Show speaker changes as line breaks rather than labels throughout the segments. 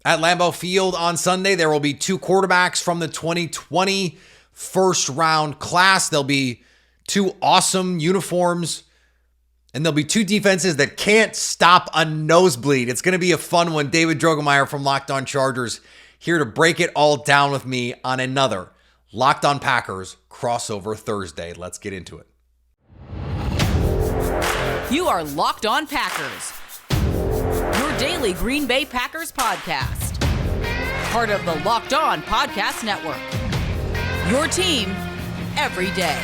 At Lambeau Field on Sunday, there will be two quarterbacks from the 2020 first round class. There'll be two awesome uniforms, and there'll be two defenses that can't stop a nosebleed. It's going to be a fun one. David Droegemeier from Locked On Chargers here to break it all down with me on another Locked On Packers crossover Thursday. Let's get into it.
You are Locked On Packers, your daily Green Bay Packers podcast. Part of the Locked On Podcast Network, your team every day.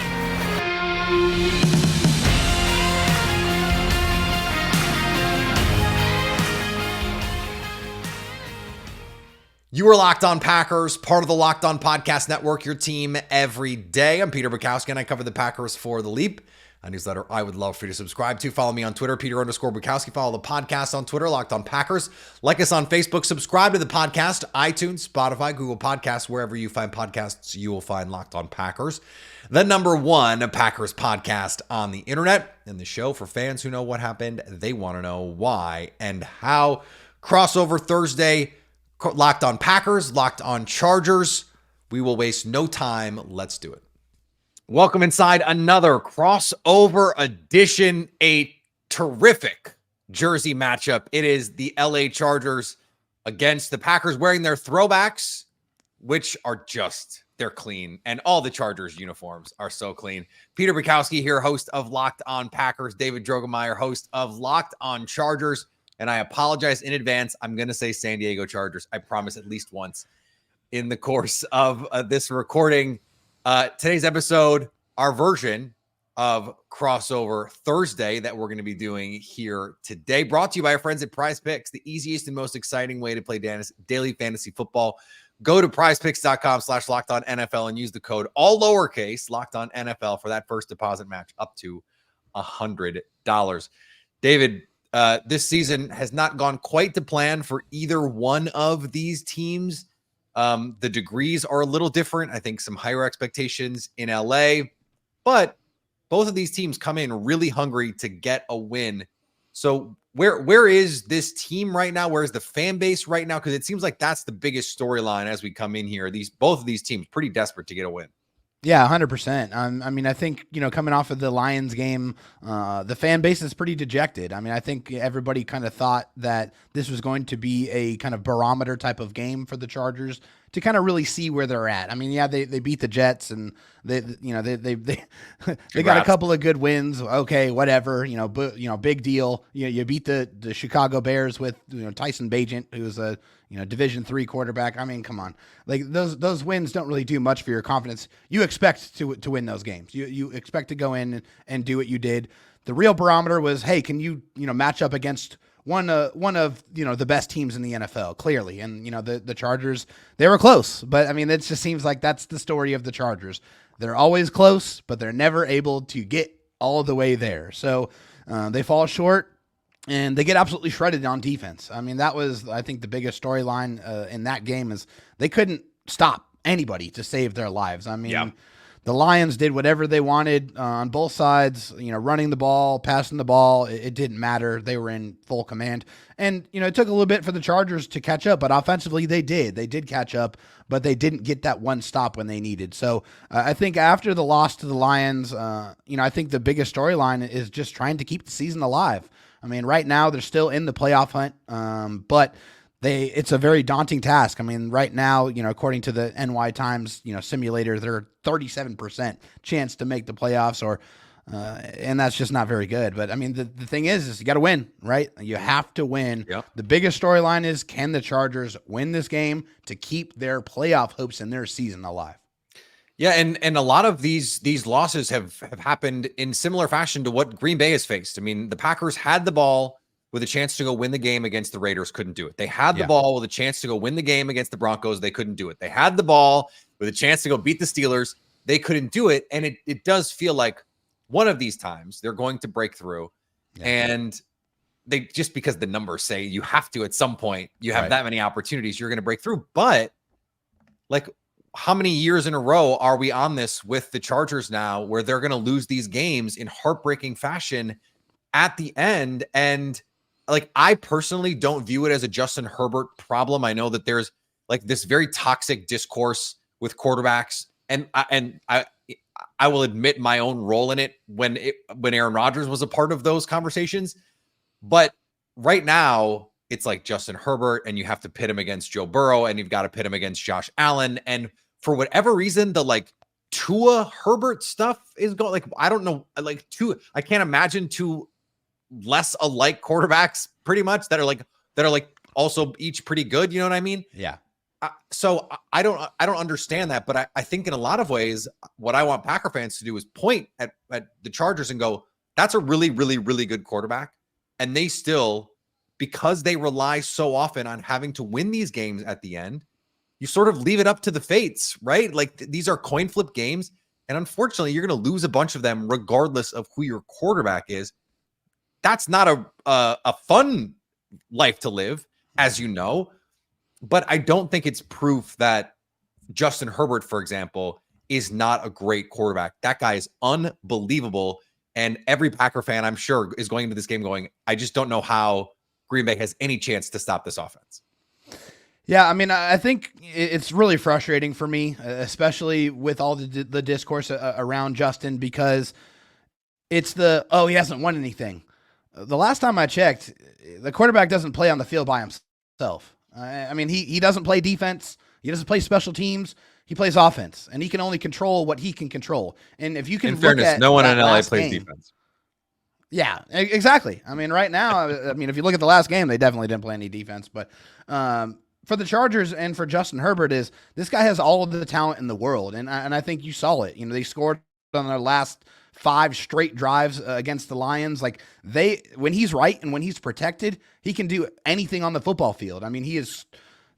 You are Locked On Packers, part of the Locked On Podcast Network, your team every day. I'm Peter Bukowski, and I cover the Packers for The Leap, a newsletter I would love for you to subscribe to. Follow me on Twitter, Peter_Bukowski. Follow the podcast on Twitter, Locked On Packers. Like us on Facebook. Subscribe to the podcast, iTunes, Spotify, Google Podcasts. Wherever you find podcasts, you will find Locked On Packers. The number one Packers podcast on the internet, and the show for fans who know what happened. They want to know why and how. Crossover Thursday, Locked On Packers, Locked On Chargers. We will waste no time. Let's do it. Welcome inside another crossover edition, a terrific jersey matchup. It is the LA Chargers against the Packers wearing their throwbacks, which are they're clean. And all the Chargers uniforms are so clean. Peter Bukowski here, host of Locked On Packers. David Droegemeier, host of Locked On Chargers. And I apologize in advance. I'm going to say San Diego Chargers. I promise at least once in the course of this recording. Today's episode, our version of Crossover Thursday that we're going to be doing here today, brought to you by our friends at Prize Picks, the easiest and most exciting way to play daily fantasy football. Go to prizepicks.com/LockedOnNFL and use the code all lowercase LockedOnNFL for that first deposit match up to $100. David, this season has not gone quite to plan for either one of these teams. The degrees are a little different. I think some higher expectations in LA, but both of these teams come in really hungry to get a win. So where is this team right now? Where is the fan base right now? Because it seems like that's the biggest storyline as we come in here. Both of these teams pretty desperate to get a win.
Yeah, 100%. I mean, I think, coming off of the Lions game, the fan base is pretty dejected. I mean, I think everybody kind of thought that this was going to be a kind of barometer type of game for the Chargers to kind of really see where they're at. I mean, yeah, they beat the Jets and they got a couple of good wins. Okay, whatever, big deal. You beat the Chicago Bears with, Tyson Bagent, who's a, Division III quarterback. I mean, come on. Like those wins don't really do much for your confidence. You expect to win those games. You expect to go in and do what you did. The real barometer was, hey, can you match up against one of the best teams in the NFL, clearly. And the Chargers, they were close, but I mean, it just seems like that's the story of the Chargers. They're always close, but they're never able to get all the way there. So they fall short. And they get absolutely shredded on defense. I mean, that was, I think, the biggest storyline in that game is they couldn't stop anybody to save their lives. I mean, The Lions did whatever they wanted on both sides, running the ball, passing the ball. It didn't matter. They were in full command. And, it took a little bit for the Chargers to catch up, but offensively they did. They did catch up, but they didn't get that one stop when they needed. So I think after the loss to the Lions, I think the biggest storyline is just trying to keep the season alive. I mean, right now they're still in the playoff hunt, but it's a very daunting task. I mean, right now, according to the NY Times, simulator, they're 37% chance to make the playoffs, and that's just not very good. But I mean, the thing is you got to win, right? You have to win.
Yep.
The biggest storyline is, can the Chargers win this game to keep their playoff hopes and their season alive?
Yeah, and a lot of these losses have happened in similar fashion to what Green Bay has faced. I mean, the Packers had the ball with a chance to go win the game against the Raiders, couldn't do it. They had the ball with a chance to go win the game against the Broncos, they couldn't do it. They had the ball with a chance to go beat the Steelers, they couldn't do it. And it does feel like one of these times they're going to break through. And they, just because the numbers say you have to at some point, you have that many opportunities, you're going to break through. But like, how many years in a row are we on this with the Chargers now where they're going to lose these games in heartbreaking fashion at the end? And like, I personally don't view it as a Justin Herbert problem. I know that there's like this very toxic discourse with quarterbacks, and I will admit my own role in it when Aaron Rodgers was a part of those conversations. But right now, it's like Justin Herbert, and you have to pit him against Joe Burrow, and you've got to pit him against Josh Allen. And for whatever reason, the like Tua Herbert stuff is going, like, I don't know, like I can't imagine two less alike quarterbacks pretty much that are like also each pretty good. You know what I mean?
Yeah.
So I don't understand that, but I think in a lot of ways, what I want Packer fans to do is point at the Chargers and go, that's a really, really, really good quarterback. And they still, because they rely so often on having to win these games at the end, you sort of leave it up to the fates, right? Like these are coin flip games. And unfortunately, you're going to lose a bunch of them regardless of who your quarterback is. That's not a fun life to live, as you know. But I don't think it's proof that Justin Herbert, for example, is not a great quarterback. That guy is unbelievable. And every Packer fan, I'm sure, is going into this game going, I just don't know how Green Bay has any chance to stop this offense.
Yeah, I mean, I think it's really frustrating for me, especially with all the discourse around Justin, because it's he hasn't won anything. The last time I checked, the quarterback doesn't play on the field by himself. I mean, he doesn't play defense. He doesn't play special teams. He plays offense, and he can only control what he can control. And if you can, in
fairness, no one in LA plays defense.
Yeah, exactly. I mean, right now, I mean, if you look at the last game, they definitely didn't play any defense. But for the Chargers and for Justin Herbert, this guy has all of the talent in the world, and I think you saw it. You know, they scored on their last 5 straight drives against the Lions. Like when he's right and when he's protected, he can do anything on the football field. I mean, he is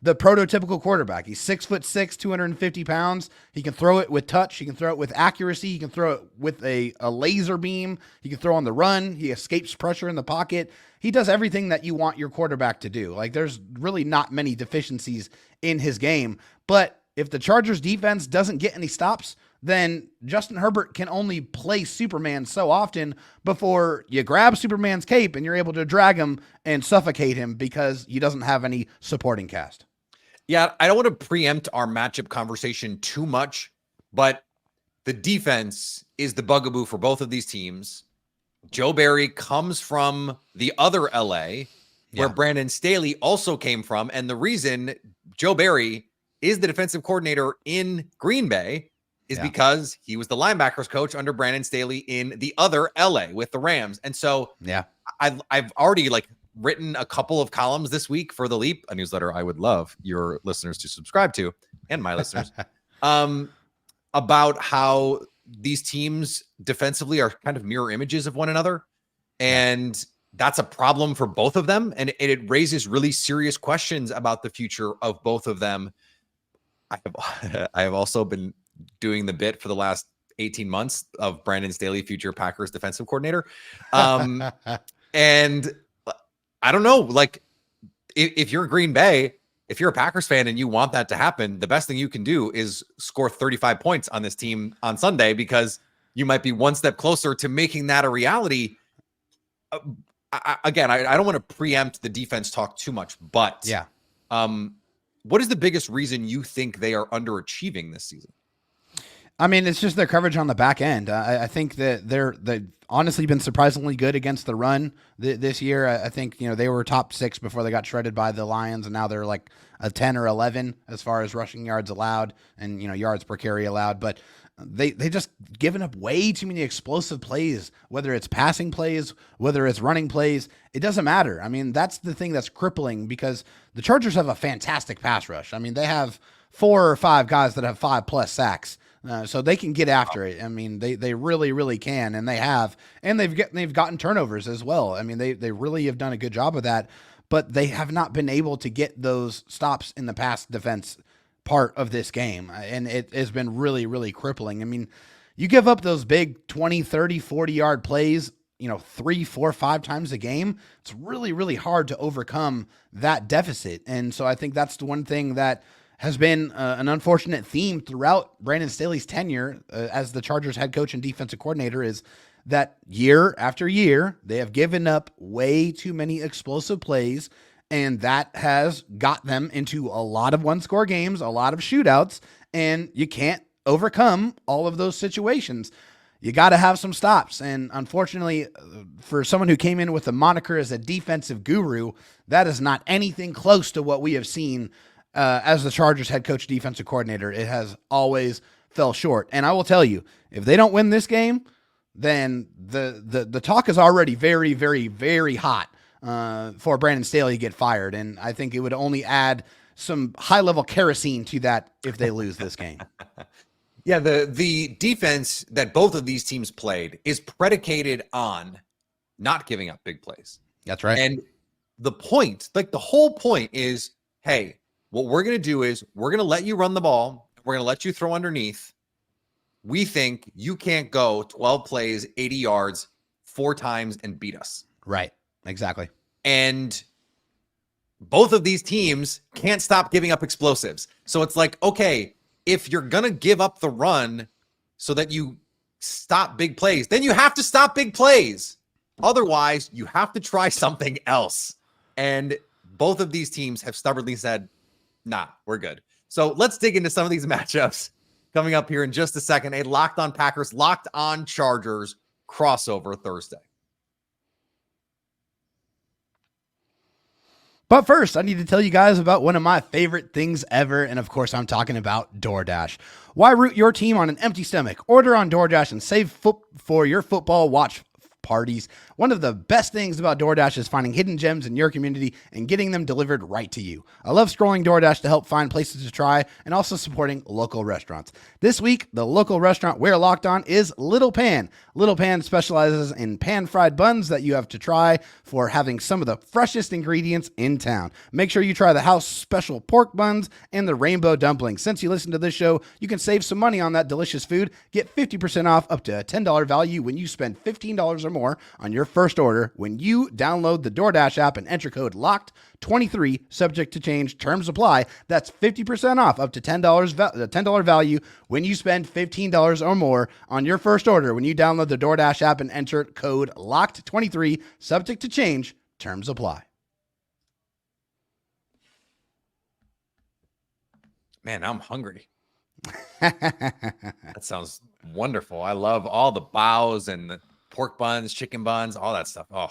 the prototypical quarterback. He's 6'6", 250 pounds. He can throw it with touch. He can throw it with accuracy. He can throw it with a laser beam. He can throw on the run. He escapes pressure in the pocket. He does everything that you want your quarterback to do. Like, there's really not many deficiencies in his game. But if the Chargers defense doesn't get any stops, then Justin Herbert can only play Superman so often before you grab Superman's cape and you're able to drag him and suffocate him because he doesn't have any supporting cast.
Yeah, I don't want to preempt our matchup conversation too much, but the defense is the bugaboo for both of these teams. Joe Barry comes from the other LA, where Brandon Staley also came from. And the reason Joe Barry is the defensive coordinator in Green Bay is because he was the linebackers coach under Brandon Staley in the other LA with the Rams. And so I've already written a couple of columns this week for The Leap, a newsletter I would love your listeners to subscribe to, and my listeners, about how these teams defensively are kind of mirror images of one another. And that's a problem for both of them. And it raises really serious questions about the future of both of them. I have also been doing the bit for the last 18 months of Brandon Staley, future Packers defensive coordinator. And I don't know, if you're Green Bay, if you're a Packers fan and you want that to happen, the best thing you can do is score 35 points on this team on Sunday, because you might be one step closer to making that a reality. I don't want to preempt the defense talk too much, but what is the biggest reason you think they are underachieving this season?
I mean, it's just their coverage on the back end. I think that they've honestly been surprisingly good against the run this year. I think, they were top 6 before they got shredded by the Lions, and now they're like a 10 or 11 as far as rushing yards allowed and, yards per carry allowed. But they just given up way too many explosive plays, whether it's passing plays, whether it's running plays. It doesn't matter. I mean, that's the thing that's crippling, because the Chargers have a fantastic pass rush. I mean, they have 4 or 5 guys that have 5+ sacks. So they can get after it. I mean, they really, really can, and they have, and they've gotten turnovers as well. I mean, they really have done a good job of that, but they have not been able to get those stops in the pass defense part of this game, and it has been really, really crippling. I mean, you give up those big 20, 30, 40-yard plays, 3, 4, 5 times a game. It's really, really hard to overcome that deficit, and so I think that's the one thing that has been an unfortunate theme throughout Brandon Staley's tenure as the Chargers head coach and defensive coordinator, is that year after year, they have given up way too many explosive plays, and that has got them into a lot of one-score games, a lot of shootouts, and you can't overcome all of those situations. You got to have some stops. And unfortunately, for someone who came in with the moniker as a defensive guru, that is not anything close to what we have seen as the Chargers head coach, defensive coordinator. It has always fell short. And I will tell you, if they don't win this game, then the talk is already very, very, very hot for Brandon Staley to get fired. And I think it would only add some high-level kerosene to that if they lose this game.
Yeah, the defense that both of these teams played is predicated on not giving up big plays.
That's right.
And the point, like the whole point is, hey, what we're going to do is we're going to let you run the ball. We're going to let you throw underneath. We think you can't go 12 plays, 80 yards, 4 times and beat us.
Right. Exactly.
And both of these teams can't stop giving up explosives. So it's like, okay, if you're going to give up the run so that you stop big plays, then you have to stop big plays. Otherwise, you have to try something else. And both of these teams have stubbornly said, nah, we're good. So let's dig into some of these matchups coming up here in just a second. A Locked On Packers, Locked On Chargers crossover Thursday.
But first, I need to tell you guys about one of my favorite things ever, and of course, I'm talking about DoorDash. Why root your team on an empty stomach? Order on DoorDash and save for your football watch parties. One of the best things about DoorDash is finding hidden gems in your community and getting them delivered right to you. I love scrolling DoorDash to help find places to try and also supporting local restaurants. This week, the local restaurant we're locked on is Little Pan. Little Pan specializes in pan-fried buns that you have to try for having some of the freshest ingredients in town. Make sure you try the house special pork buns and the rainbow dumplings. Since you listen to this show, you can save some money on that delicious food. Get 50% off up to a $10 value when you spend $15 or more on your first order when you download the DoorDash app and enter code LOCKED23, subject to change, terms apply. That's 50% off up to $10 value when you spend $15 or more on your first order when you download the DoorDash app and enter code LOCKED23, subject to change, terms apply.
Man, I'm hungry. That sounds wonderful. I love all the bows and the pork buns, chicken buns, all that stuff. Oh,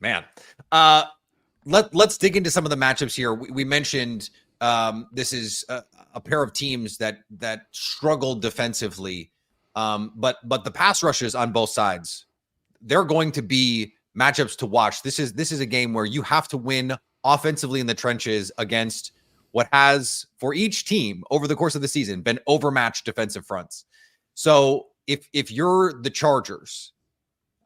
man. Let's dig into some of the matchups here. We mentioned this is a pair of teams that struggled defensively, but the pass rushes on both sides, they're going to be matchups to watch. This is a game where you have to win offensively in the trenches against what has, for each team over the course of the season, been overmatched defensive fronts. So if you're the Chargers,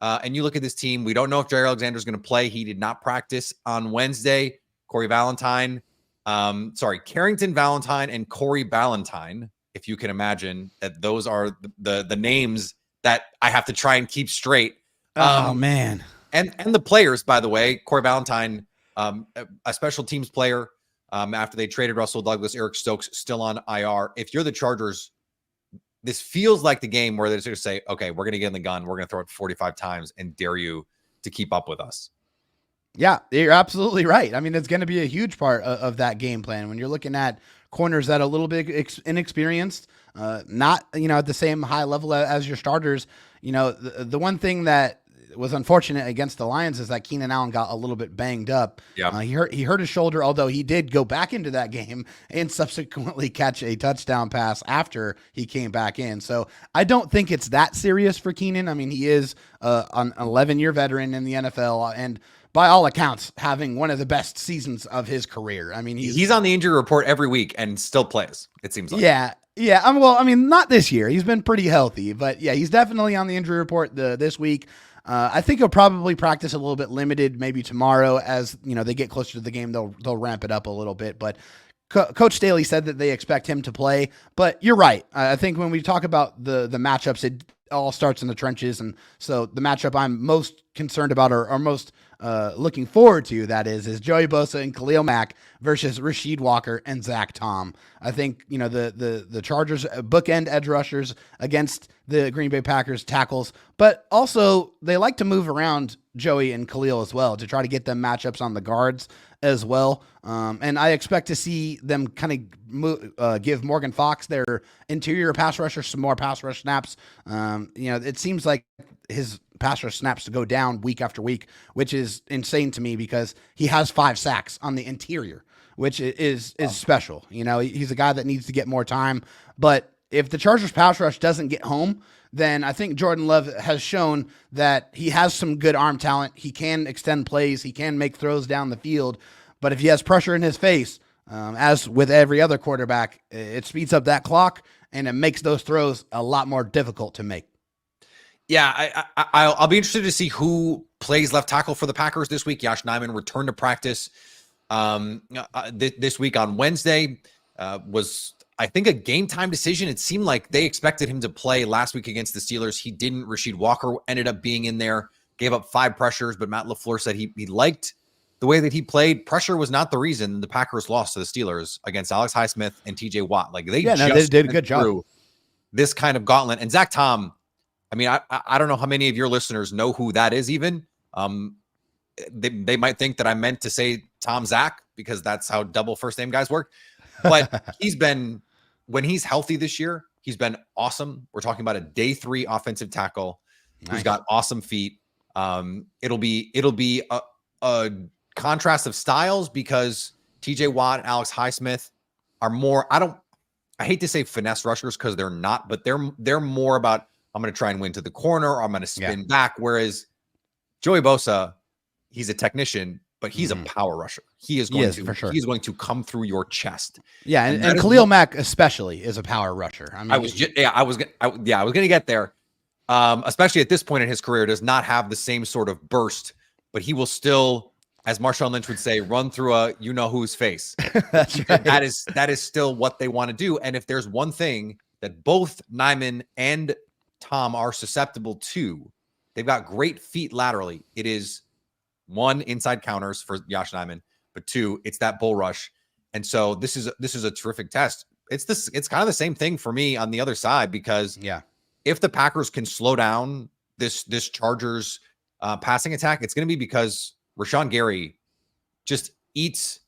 and you look at this team, we don't know if Jair Alexander is going to play. He did not practice on Wednesday. Carrington Valentine and Corey Ballantyne, if you can imagine that those are the names that I have to try and keep straight.
Man.
And the players, by the way, Corey Ballantyne, a special teams player, after they traded Russell Douglas, Eric Stokes still on IR. If you're the Chargers, this feels like the game where they're just going to say, okay, we're going to get in the gun. We're going to throw it 45 times and dare you to keep up with us.
Yeah, you're absolutely right. I mean, it's going to be a huge part of that game plan when you're looking at corners that are a little bit inexperienced, not, at the same high level as your starters. The one thing that was unfortunate against the Lions is that Keenan Allen got a little bit banged up.
Yeah.
He hurt his shoulder, although he did go back into that game and subsequently catch a touchdown pass after he came back in. So I don't think it's that serious for Keenan. I mean, he is an 11-year veteran in the NFL and by all accounts having one of the best seasons of his career. I mean,
he's on the injury report every week and still plays, it seems like.
Yeah. Well, I mean, not this year. He's been pretty healthy, but yeah, he's definitely on the injury report this week. I think he'll probably practice a little bit limited, maybe tomorrow. As they get closer to the game, they'll ramp it up a little bit. But Coach Staley said that they expect him to play. But you're right. I think when we talk about the matchups, it all starts in the trenches, and so the matchup I'm most concerned about or most looking forward to, that is Joey Bosa and Khalil Mack versus Rasheed Walker and Zach Tom. I think, the Chargers bookend edge rushers against the Green Bay Packers tackles, but also they like to move around Joey and Khalil as well to try to get them matchups on the guards as well. And I expect to see them kind of give Morgan Fox, their interior pass rusher, some more pass rush snaps. It seems like his pass rush snaps to go down week after week, which is insane to me because he has 5 sacks on the interior, which is special. He's a guy that needs to get more time. But if the Chargers pass rush doesn't get home, then I think Jordan Love has shown that he has some good arm talent. He can extend plays. He can make throws down the field. But if he has pressure in his face, as with every other quarterback, it speeds up that clock and it makes those throws a lot more difficult to make.
Yeah, I'll be interested to see who plays left tackle for the Packers this week. Josh Nijman returned to practice this week on Wednesday. Was, I think, a game time decision. It seemed like they expected him to play last week against the Steelers. He didn't. Rasheed Walker ended up being in there, gave up 5 pressures, but Matt LaFleur said he liked the way that he played. Pressure was not the reason the Packers lost to the Steelers against Alex Highsmith and TJ Watt. Like they
did a good job.
This kind of gauntlet. And Zach Tom, I mean, I don't know how many of your listeners know who that is even. They might think that I meant to say Tom Zach because that's how double first name guys work. But when he's healthy this year, he's been awesome. We're talking about a day 3 offensive tackle who's got awesome feet. It'll be a contrast of styles because TJ Watt and Alex Highsmith are more, I hate to say finesse rushers because they're not, but they're more about, I'm going to try and win to the corner, or I'm going to spin back. Whereas Joey Bosa, he's a technician, but he's a power rusher. He's going to come through your chest.
Yeah. And Khalil Mack especially is a power rusher. I mean,
I was going to get there. Especially at this point in his career, does not have the same sort of burst, but he will still, as Marshawn Lynch would say, run through a who's face.
That's right.
That is still what they want to do. And if there's one thing that both Nijman and Tom are susceptible to, they've got great feet laterally. It is 1, inside counters for Josh Nijman, but 2, it's that bull rush. And so this is a terrific test. It's kind of the same thing for me on the other side, because if the Packers can slow down this Chargers passing attack, it's going to be because Rashawn Gary just eats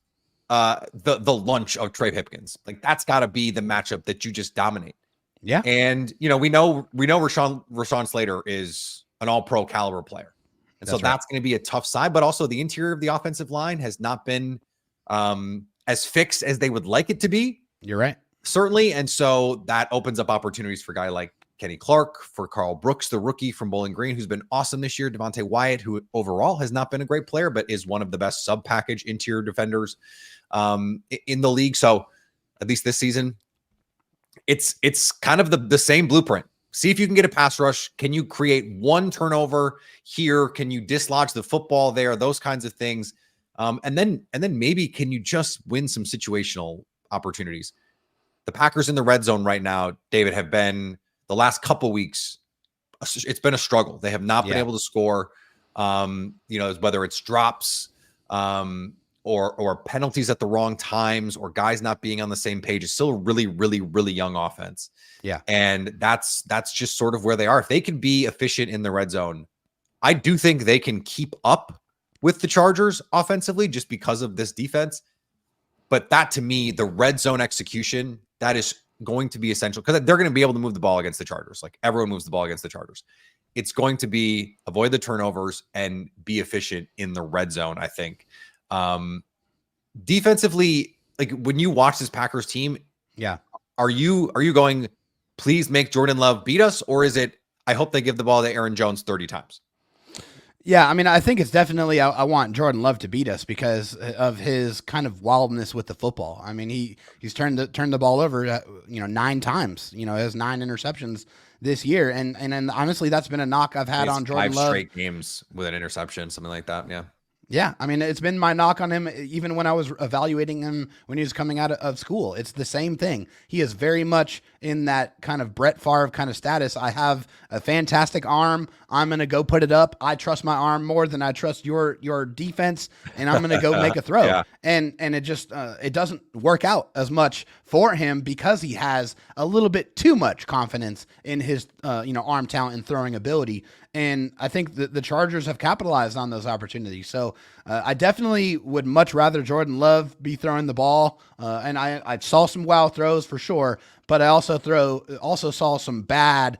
the lunch of Trey Pipkins. Like that's got to be the matchup that you just dominate.
Yeah.
And we know Rashawn Slater is an all-pro caliber player. And so that's going to be a tough side, but also the interior of the offensive line has not been as fixed as they would like it to be.
You're right.
Certainly. And so that opens up opportunities for a guy like Kenny Clark, for Carl Brooks, the rookie from Bowling Green, who's been awesome this year. Devontae Wyatt, who overall has not been a great player, but is one of the best sub-package interior defenders in the league. So at least this season, it's kind of the same blueprint. See if you can get a pass rush. Can you create one turnover here? Can you dislodge the football there? Those kinds of things. And then maybe can you just win some situational opportunities? The Packers in the red zone right now, David, have been the last couple weeks. It's been a struggle. They have not been able to score. Whether it's drops or penalties at the wrong times or guys not being on the same page. It's still a really, really, really young offense.
Yeah.
And that's just sort of where they are. If they can be efficient in the red zone, I do think they can keep up with the Chargers offensively just because of this defense. But that, to me, the red zone execution, that is going to be essential because they're going to be able to move the ball against the Chargers. Like everyone moves the ball against the Chargers. It's going to be avoid the turnovers and be efficient in the red zone, I think. Defensively, like when you watch this Packers team, are you going, please make Jordan Love beat us? Or is it, I hope they give the ball to Aaron Jones 30 times?
Yeah, I mean, I think it's definitely, I want Jordan Love to beat us because of his kind of wildness with the football. I mean, he's turned the ball over, 9 times. Has 9 interceptions this year, and honestly, that's been a knock I've had on Jordan Love.
5 straight games with an interception, something like that. Yeah.
Yeah, I mean, it's been my knock on him even when I was evaluating him when he was coming out of school. It's the same thing. He is very much in that kind of Brett Favre kind of status. I have a fantastic arm. I'm going to go put it up. I trust my arm more than I trust your defense, and I'm going to go make a throw.
Yeah.
And it just it doesn't work out as much for him because he has a little bit too much confidence in his arm talent and throwing ability. And I think the Chargers have capitalized on those opportunities. So I definitely would much rather Jordan Love be throwing the ball. And I saw some wild throws for sure, but I also saw some bad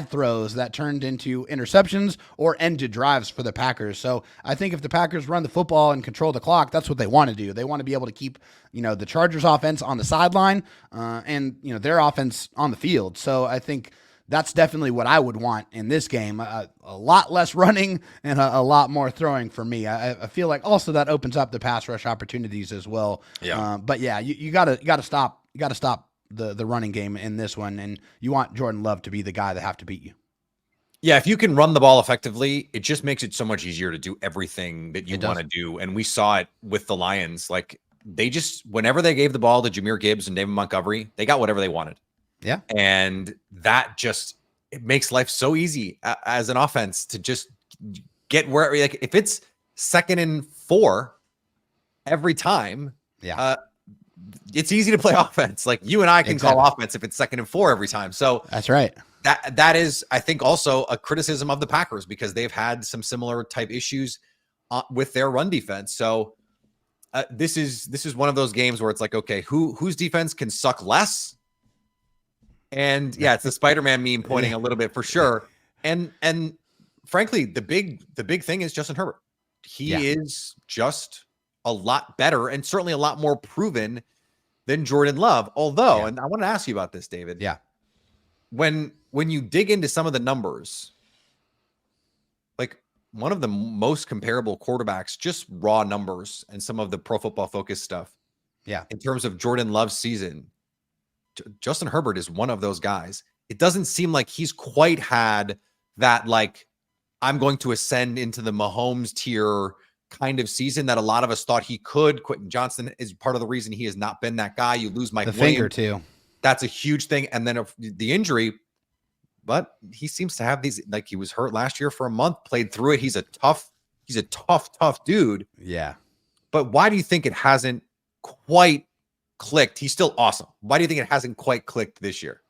throws that turned into interceptions or ended drives for the Packers. So I think if the Packers run the football and control the clock, that's what they want to do. They want to be able to keep, the Chargers offense on the sideline and their offense on the field. So I think that's definitely what I would want in this game. A lot less running and a lot more throwing for me. I feel like also that opens up the pass rush opportunities as well.
Yeah.
But yeah, you gotta stop the running game in this one, and you want Jordan Love to be the guy that have to beat you.
Yeah, if you can run the ball effectively, it just makes it so much easier to do everything that you want to do. And we saw it with the Lions. Like they just, whenever they gave the ball to Jahmyr Gibbs and David Montgomery, they got whatever they wanted.
Yeah.
And that just, it makes life so easy as an offense to just get where, like if it's 2nd and 4 every time, it's easy to play offense. Like you and I can call offense if it's 2nd and 4 every time. So
that's right.
That is, I think, also a criticism of the Packers because they've had some similar type issues with their run defense. So this is one of those games where it's like, okay, whose defense can suck less? And yeah, it's the Spider-Man meme pointing a little bit for sure. And frankly, the big thing is Justin Herbert. He is just a lot better and certainly a lot more proven than Jordan Love. Although, and I want to ask you about this, David.
Yeah.
When you dig into some of the numbers, like one of the most comparable quarterbacks, just raw numbers and some of the Pro Football Focus stuff.
Yeah.
In terms of Jordan Love's season, Justin Herbert is one of those guys. It doesn't seem like he's quite had that, like, I'm going to ascend into the Mahomes tier kind of season that a lot of us thought he could. Quentin Johnston is part of the reason he has not been that guy. You lose Mike Williams.
Finger too. That's
a huge thing. And then the injury, but he seems to have these, like he was hurt last year for a month, played through it. He's a tough dude.
Yeah.
But why do you think it hasn't quite clicked? He's still awesome. Why do you think it hasn't quite clicked this year?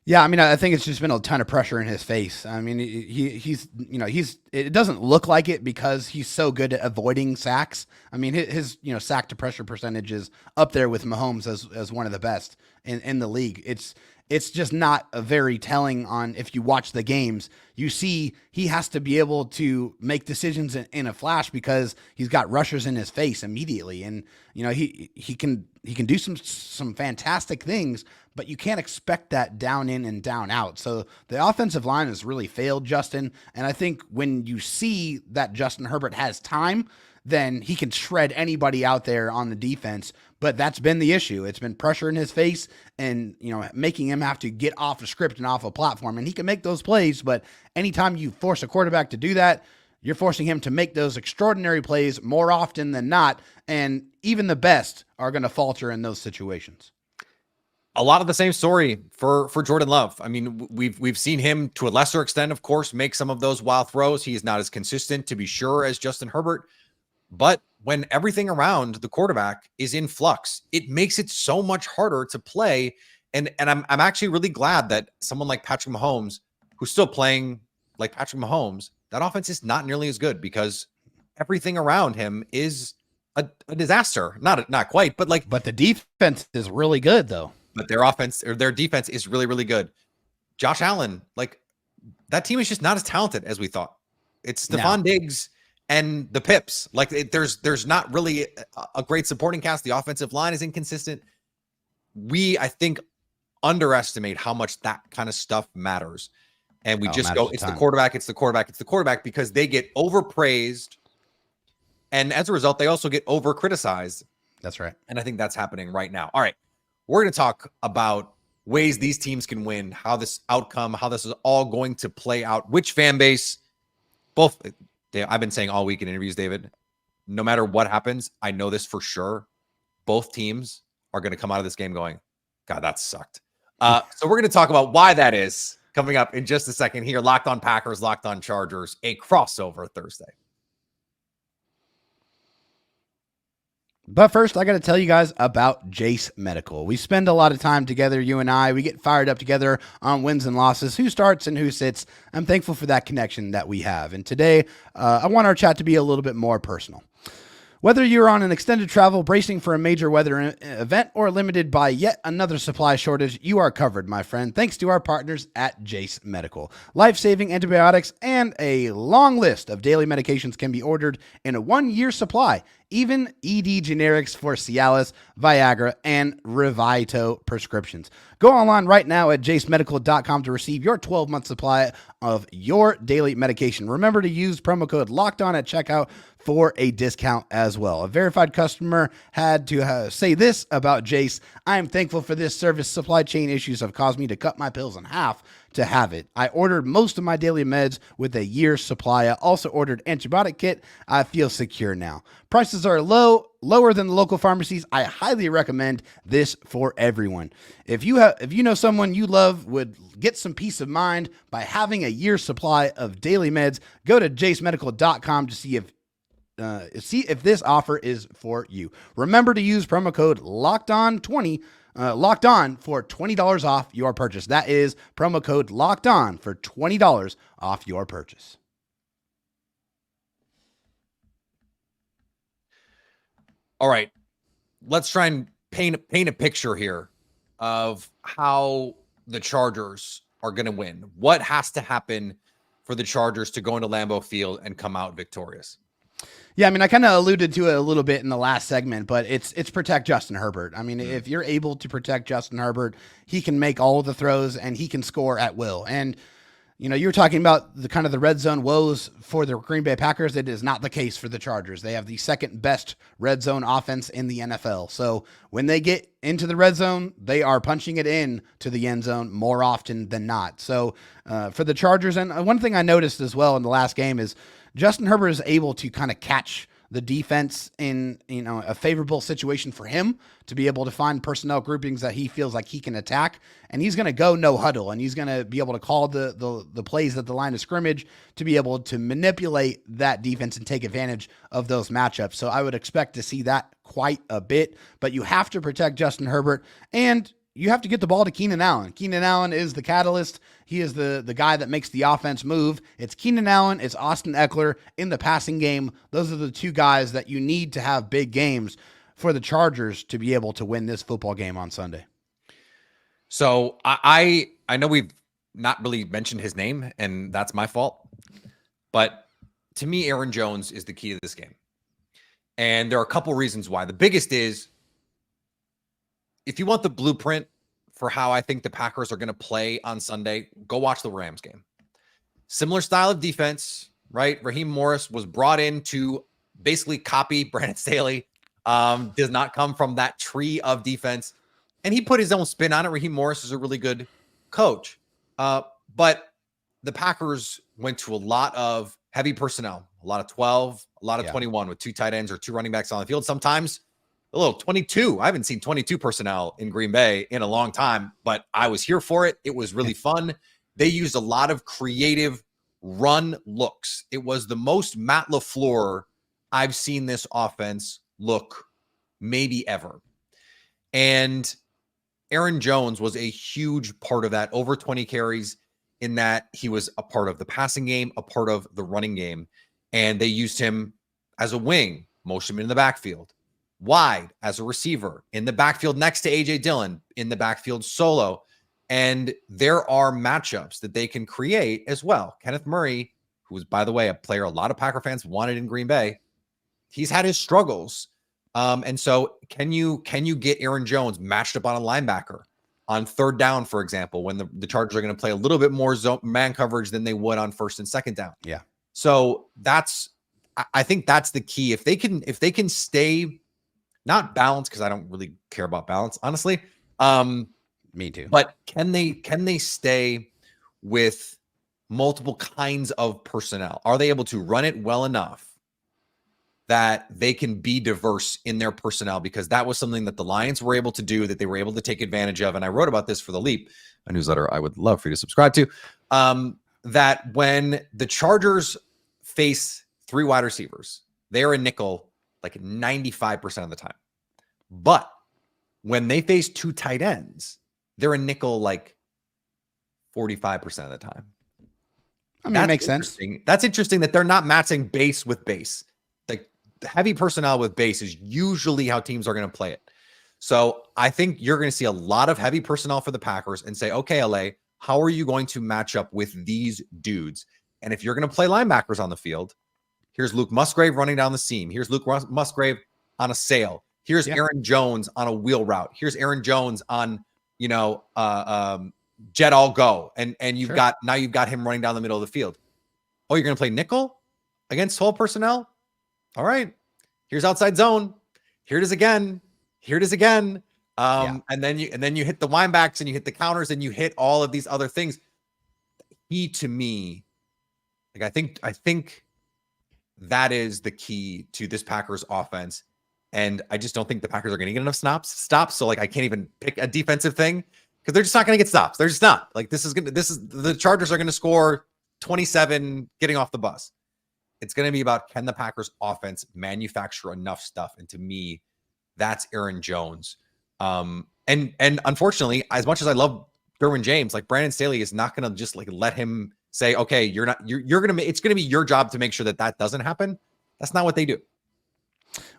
Yeah, I mean, I think it's just been a ton of pressure in his face. I mean, he's it doesn't look like it because he's so good at avoiding sacks. I mean, his sack to pressure percentage is up there with Mahomes as one of the best in the league. It's just not a very telling on if you watch the games. You see he has to be able to make decisions in a flash because he's got rushers in his face immediately. And, he can do some fantastic things, but you can't expect that down in and down out. So the offensive line has really failed Justin. And I think when you see that Justin Herbert has time, then he can shred anybody out there on the defense. But that's been the issue. It's been pressure in his face and, making him have to get off a script and off a platform. And he can make those plays, but anytime you force a quarterback to do that, you're forcing him to make those extraordinary plays more often than not. And even the best are going to falter in those situations.
A lot of the same story for Jordan Love. I mean, we've seen him to a lesser extent, of course, make some of those wild throws. He is not as consistent, to be sure, as Justin Herbert. But when everything around the quarterback is in flux, it makes it so much harder to play. And I'm actually really glad that someone like Patrick Mahomes, who's still playing like Patrick Mahomes, that offense is not nearly as good because everything around him is a disaster. Not quite, but the
defense is really good though.
But their defense is really, really good. Josh Allen, that team is just not as talented as we thought. It's Stephon Diggs and the Pips. There's not really a great supporting cast. The offensive line is inconsistent. We, I think, underestimate how much that kind of stuff matters. And we just go, it's the quarterback because they get overpraised. And as a result, they also get over criticized.
That's right.
And I think that's happening right now. All right. We're going to talk about ways these teams can win, how this is all going to play out, which fan base, both. I've been saying all week in interviews, David, no matter what happens, I know this for sure. Both teams are going to come out of this game going, God, that sucked. So we're going to talk about why that is coming up in just a second here. Locked on Packers, Locked on Chargers, a crossover Thursday.
But first, I got to tell you guys about Jase Medical. We spend a lot of time together, you and I. We get fired up together on wins and losses, who starts and who sits. I'm thankful for that connection that we have. And today, I want our chat to be a little bit more personal. Whether you're on an extended travel, bracing for a major weather event, or limited by yet another supply shortage, you are covered, my friend, thanks to our partners at Jase Medical. Life-saving antibiotics and a long list of daily medications can be ordered in a 1-year supply, even ED generics for Cialis, Viagra, and Revito prescriptions. Go online right now at jasemedical.com to receive your 12-month supply of your daily medication. Remember to use promo code LOCKEDON at checkout for a discount as well. A verified customer had to say this about Jase: I am thankful for this service. Supply chain issues have caused me to cut my pills in half to have it. I ordered most of my daily meds with a year's supply. I also ordered antibiotic kit. I feel secure now. Prices are lower than the local pharmacies. I highly recommend this for everyone. If you know someone you love would get some peace of mind by having a year's supply of daily meds, go to jasemedical.com to see if this offer is for you. Remember to use promo code LOCKEDON20 Locked On for $20 off your purchase. That is promo code Locked On for $20 off your purchase.
All right, let's try and paint a picture here of how the Chargers are going to win. What has to happen for the Chargers to go into Lambeau Field and come out victorious?
Yeah, I mean, I kind of alluded to it a little bit in the last segment, but it's protect Justin Herbert. I mean, if you're able to protect Justin Herbert, he can make all of the throws and he can score at will. And, you know, you were talking about the kind of the red zone woes for the Green Bay Packers. It is not the case for the Chargers. They have the second best red zone offense in the NFL. So when they get into the red zone, they are punching it in to the end zone more often than not. So for the Chargers, and one thing I noticed as well in the last game is Justin Herbert is able to kind of catch the defense in, you know, a favorable situation for him to be able to find personnel groupings that he feels like he can attack. And he's going to go no huddle, and he's going to be able to call the plays at the line of scrimmage to be able to manipulate that defense and take advantage of those matchups. So I would expect to see that quite a bit, but you have to protect Justin Herbert, and you have to get the ball to Keenan Allen. Keenan Allen is the catalyst. He is the guy that makes the offense move. It's Keenan Allen. It's Austin Eckler in the passing game. Those are the two guys that you need to have big games for the Chargers to be able to win this football game on Sunday.
So I know we've not really mentioned his name, and that's my fault. But to me, Aaron Jones is the key to this game. And there are a couple reasons why. The biggest is, if you want the blueprint for how I think the Packers are going to play on Sunday, go watch the Rams game. Similar style of defense, right? Raheem Morris was brought in to basically copy Brandon Staley. Does not come from that tree of defense. And he put his own spin on it. Raheem Morris is a really good coach. But the Packers went to a lot of heavy personnel, a lot of 12, a lot of 21 with two tight ends or two running backs on the field. Sometimes a little 22. I haven't seen 22 personnel in Green Bay in a long time, but I was here for it. It was really fun. They used a lot of creative run looks. It was the most Matt LaFleur I've seen this offense look maybe ever. And Aaron Jones was a huge part of that, over 20 carries, in that he was a part of the passing game, a part of the running game. And they used him as a wing, motion him in the backfield, wide as a receiver, in the backfield next to A.J. Dillon, in the backfield solo. And there are matchups that they can create as well. Kenneth Murray, who was, by the way, a player a lot of Packer fans wanted in Green Bay, he's had his struggles. And so can you get Aaron Jones matched up on a linebacker on third down, for example, when the Chargers are going to play a little bit more zone man coverage than they would on first and second down?
Yeah.
So I think that's the key. If they can stay not balanced, because I don't really care about balance, honestly.
Me too.
But can they stay with multiple kinds of personnel? Are they able to run it well enough that they can be diverse in their personnel, because that was something that the Lions were able to do, that they were able to take advantage of. And I wrote about this for The Leap, a newsletter I would love for you to subscribe to, that when the Chargers face 3 wide receivers, they are a nickel like 95% of the time. But when they face 2 tight ends, they're a nickel like 45% of the time.
I mean, it makes sense.
That's interesting that they're not matching base with base. Like heavy personnel with base is usually how teams are going to play it. So I think you're going to see a lot of heavy personnel for the Packers and say, okay, LA, how are you going to match up with these dudes? And if you're going to play linebackers on the field, here's Luke Musgrave running down the seam. Here's Luke Musgrave on a sail. Here's Aaron Jones on a wheel route. Here's Aaron Jones on, jet all go. And you've got him running down the middle of the field. Oh, you're going to play nickel against 12 personnel? All right. Here's outside zone. Here it is again. And then you hit the winebacks and you hit the counters and you hit all of these other things. He, to me, like I think that is the key to this Packers offense. And I just don't think the Packers are going to get enough stops. So like I can't even pick a defensive thing because they're just not going to get stops. They're just not. Like the Chargers are going to score 27 getting off the bus. It's going to be about, can the Packers offense manufacture enough stuff? And to me, that's Aaron Jones. And unfortunately, as much as I love Derwin James, like Brandon Staley is not going to just like let him say, okay, you're going to, it's going to be your job to make sure that doesn't happen. That's not what they do.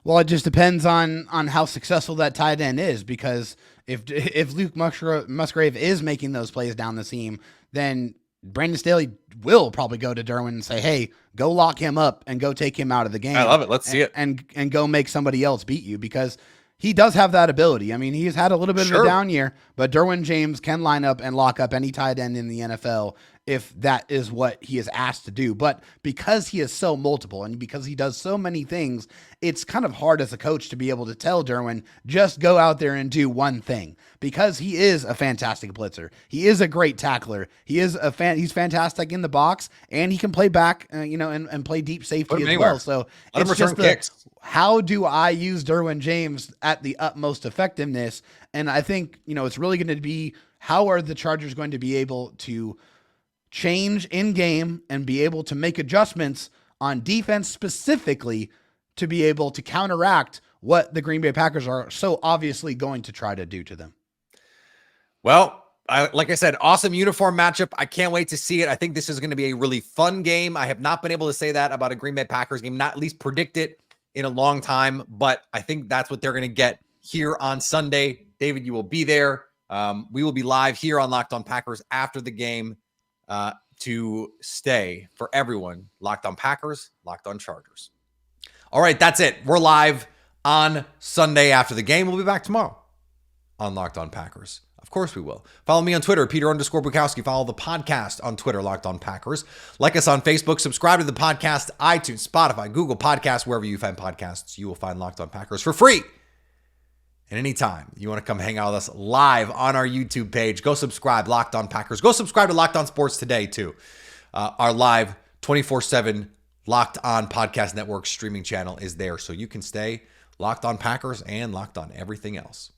Well, it just depends on how successful that tight end is, because if Luke Musgrave is making those plays down the seam, then Brandon Staley will probably go to Derwin and say, hey, go lock him up and go take him out of the game.
I love it. Let's see it.
And go make somebody else beat you, because he does have that ability. I mean, he's had a little bit of a down year, but Derwin James can line up and lock up any tight end in the NFL if that is what he is asked to do. But because he is so multiple and because he does so many things, it's kind of hard as a coach to be able to tell Derwin, just go out there and do one thing, because he is a fantastic blitzer. He is a great tackler. He's fantastic in the box, and he can play back, and play deep safety as well. So it's just how do I use Derwin James at the utmost effectiveness? And I think, it's really going to be, how are the Chargers going to be able to change in game and be able to make adjustments on defense specifically to be able to counteract what the Green Bay Packers are so obviously going to try to do to them.
Well, like I said, awesome uniform matchup. I can't wait to see it. I think this is going to be a really fun game. I have not been able to say that about a Green Bay Packers game, not at least predict it in a long time, but I think that's what they're going to get here on Sunday. David, you will be there. We will be live here on Locked On Packers after the game to stay for everyone. Locked On Packers, Locked On Chargers. All right, that's it. We're live on Sunday after the game. We'll be back tomorrow on Locked On Packers. Of course we will. Follow me on Twitter, Peter_Bukowski. Follow the podcast on Twitter, Locked On Packers. Like us on Facebook. Subscribe to the podcast, iTunes, Spotify, Google Podcasts, wherever you find podcasts, you will find Locked On Packers for free. And anytime you want to come hang out with us live on our YouTube page, go subscribe, Locked On Packers. Go subscribe to Locked On Sports today, too. Our live 24/7 Locked On Podcast Network streaming channel is there, so you can stay Locked On Packers and Locked On everything else.